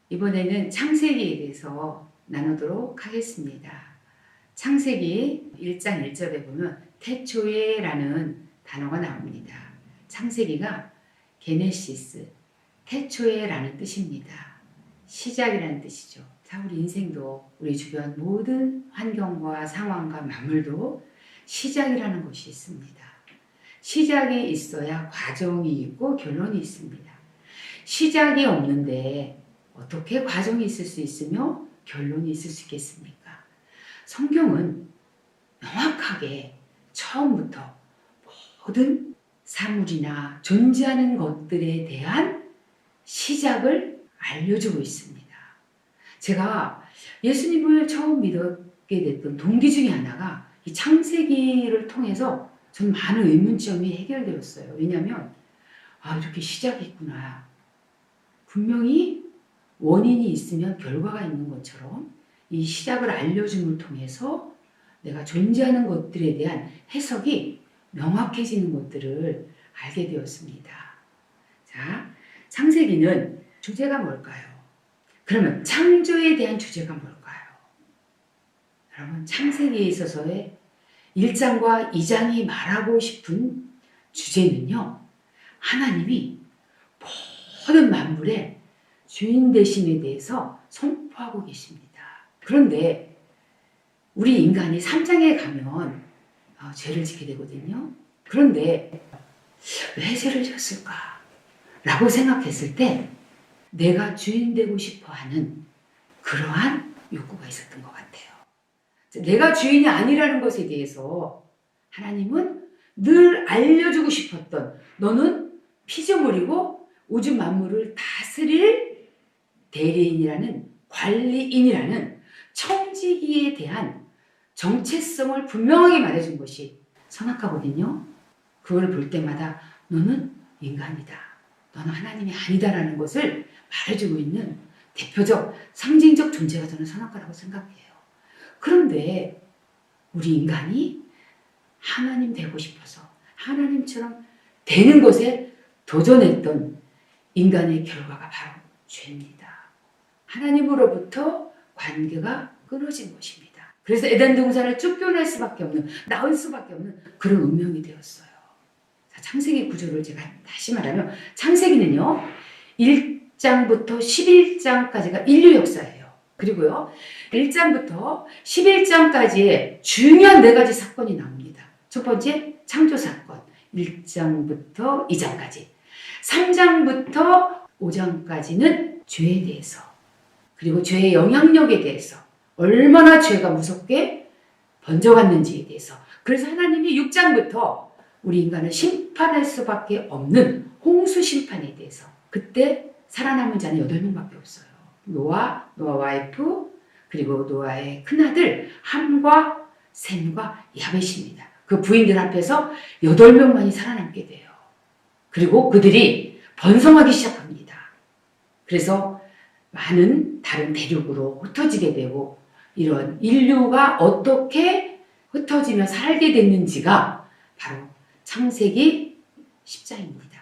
이번에는 창세기에 대해서 나누도록 하겠습니다. 창세기 1장 1절에 보면 태초에라는 단어가 나옵니다. 창세기가 게네시스, 태초에라는 뜻입니다. 시작이라는 뜻이죠. 자, 우리 인생도 우리 주변 모든 환경과 상황과 만물도 시작이라는 것이 있습니다. 시작이 있어야 과정이 있고 결론이 있습니다. 시작이 없는데 어떻게 과정이 있을 수 있으며 결론이 있을 수 있겠습니까? 성경은 명확하게 처음부터 모든 사물이나 존재하는 것들에 대한 시작을 알려주고 있습니다. 제가 예수님을 처음 믿게 됐던 동기 중에 하나가 이 창세기를 통해서 전 많은 의문점이 해결되었어요. 왜냐하면 이렇게 시작이 있구나. 분명히 원인이 있으면 결과가 있는 것처럼 이 시작을 알려줌을 통해서 내가 존재하는 것들에 대한 해석이 명확해지는 것들을 알게 되었습니다. 자, 창세기는 주제가 뭘까요? 그러면 창조에 대한 주제가 뭘까요? 여러분, 창세기에 있어서의 1장과 2장이 말하고 싶은 주제는요, 하나님이 모든 만물의 주인 되심에 대해서 선포하고 계십니다. 그런데 우리 인간이 3장에 가면 죄를 짓게 되거든요. 그런데 왜 죄를 지었을까? 라고 생각했을 때 내가 주인 되고 싶어 하는 그러한 욕구가 있었던 것 같아요. 내가 주인이 아니라는 것에 대해서 하나님은 늘 알려주고 싶었던, 너는 피조물이고 우주 만물을 다스릴 대리인이라는, 관리인이라는 청지기에 대한 정체성을 분명하게 말해준 것이 선악과거든요. 그걸 볼 때마다 너는 인간이다, 너는 하나님이 아니다라는 것을 말해주고 있는 대표적 상징적 존재가 저는 선악과라고 생각해요. 그런데 우리 인간이 하나님 되고 싶어서 하나님처럼 되는 것에 도전했던 인간의 결과가 바로 죄입니다. 하나님으로부터 관계가 끊어진 것입니다. 그래서 에덴 동산을 쫓겨날 수밖에 없는, 나올 수밖에 없는 그런 운명이 되었어요. 자, 창세기 구조를 제가 다시 말하면, 창세기는요 1장부터 11장까지가 인류 역사예요. 그리고요 1장부터 11장까지의 중요한 4가지 사건이 나옵니다. 첫 번째, 창조 사건 1장부터 2장까지, 3장부터 5장까지는 죄에 대해서, 그리고 죄의 영향력에 대해서, 얼마나 죄가 무섭게 번져갔는지에 대해서, 그래서 하나님이 6장부터 우리 인간을 심판할 수밖에 없는 홍수 심판에 대해서, 그때 살아남은 자는 8명밖에 없어요. 노아 와이프, 그리고 노아의 큰아들 함과 셈과 야벳입니다. 그 부인들 앞에서 8명만이 살아남게 돼요. 그리고 그들이 번성하기 시작합니다. 그래서 많은 다른 대륙으로 흩어지게 되고, 이런 인류가 어떻게 흩어지며 살게 됐는지가 바로 창세기 10장입니다.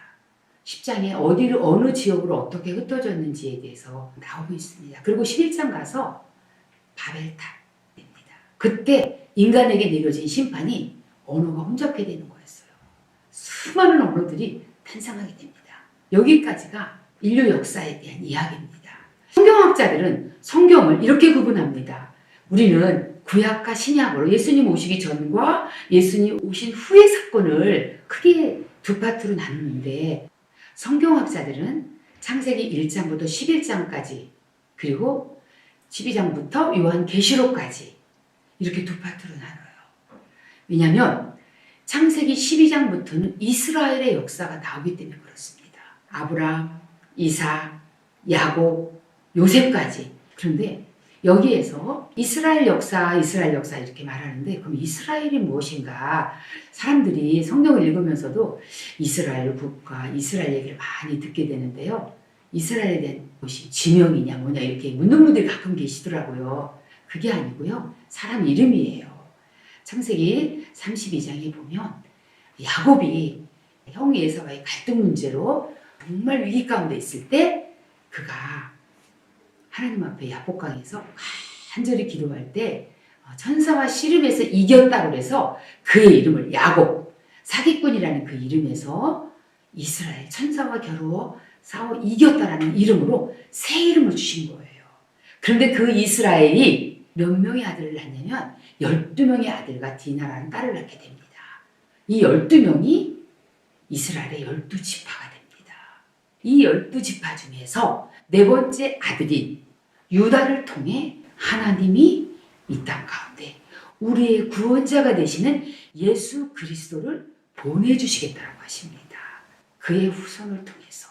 10장에 어느 지역으로 어떻게 흩어졌는지에 대해서 나오고 있습니다. 그리고 11장 가서 바벨탑입니다. 그때 인간에게 내려진 심판이 언어가 혼잡게 되는 거였어요. 수많은 언어들이 탄생하게 됩니다. 여기까지가 인류 역사에 대한 이야기입니다. 성경학자들은 성경을 이렇게 구분합니다. 우리는 구약과 신약으로 예수님 오시기 전과 예수님 오신 후의 사건을 크게 2파트로 나누는데, 성경학자들은 창세기 1장부터 11장까지, 그리고 12장부터 요한계시록까지 이렇게 2파트로 나눠요. 왜냐하면 창세기 12장부터는 이스라엘의 역사가 나오기 때문에 그렇습니다. 아브라함, 이삭, 야곱, 요셉까지. 그런데 여기에서 이스라엘 역사 이렇게 말하는데, 그럼 이스라엘이 무엇인가? 사람들이 성경을 읽으면서도 이스라엘 국가, 이스라엘 얘기를 많이 듣게 되는데요. 이스라엘에 대한 것이 지명이냐 뭐냐 이렇게 묻는 분들이 가끔 계시더라고요. 그게 아니고요, 사람 이름이에요. 창세기 32장에 보면 야곱이 형 에사와의 갈등 문제로 정말 위기 가운데 있을 때 그가 하나님 앞에 야복강에서 간절히 기도할 때 천사와 씨름에서 이겼다고 해서 그의 이름을 야곱, 사기꾼이라는 그 이름에서 이스라엘 천사와 겨루어 싸워 이겼다라는 이름으로 새 이름을 주신 거예요. 그런데 그 이스라엘이 몇 명의 아들을 낳냐면 12명의 아들과 디나라는 딸을 낳게 됩니다. 이 12명이 이스라엘의 12지파가 됩니다. 이 12지파 중에서 네 번째 아들인 유다를 통해 하나님이 이 땅 가운데 우리의 구원자가 되시는 예수 그리스도를 보내주시겠다고 하십니다. 그의 후손을 통해서.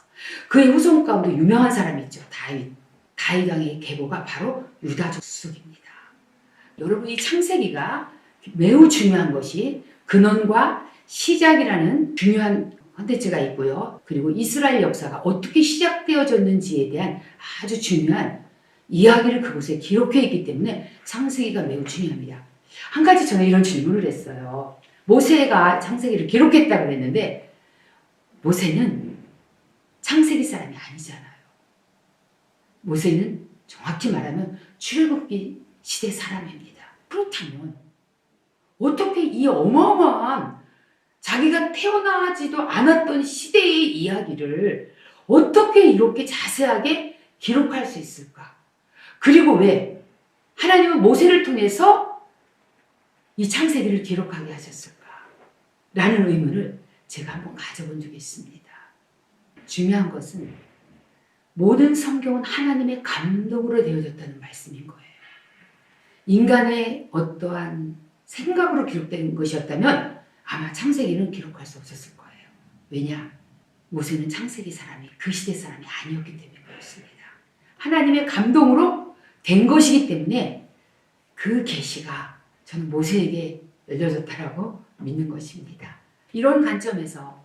그의 후손 가운데 유명한 사람이 있죠. 다윗 왕의 계보가 바로 유다족 수속입니다. 여러분, 이 창세기가 매우 중요한 것이 근원과 시작이라는 중요한 컨텐츠가 있고요. 그리고 이스라엘 역사가 어떻게 시작되어졌는지에 대한 아주 중요한 이야기를 그곳에 기록해 있기 때문에 창세기가 매우 중요합니다. 한 가지 저는 이런 질문을 했어요. 모세가 창세기를 기록했다고 그랬는데 모세는 창세기 사람이 아니잖아요. 모세는 정확히 말하면 출애굽기 시대 사람입니다. 그렇다면 어떻게 이 어마어마한 자기가 태어나지도 않았던 시대의 이야기를 어떻게 이렇게 자세하게 기록할 수 있을까? 그리고 왜 하나님은 모세를 통해서 이 창세기를 기록하게 하셨을까? 라는 의문을 제가 한번 가져본 적이 있습니다. 중요한 것은 모든 성경은 하나님의 감동으로 되어졌다는 말씀인 거예요. 인간의 어떠한 생각으로 기록된 것이었다면 아마 창세기는 기록할 수 없었을 거예요. 왜냐? 모세는 창세기 사람이 그 시대 사람이 아니었기 때문에 그렇습니다. 하나님의 감동으로 된 것이기 때문에 그 계시가 저는 모세에게 열려졌다라고 믿는 것입니다. 이런 관점에서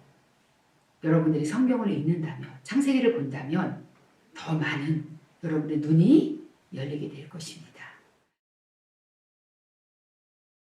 여러분들이 성경을 읽는다면, 창세기를 본다면 더 많은 여러분의 눈이 열리게 될 것입니다.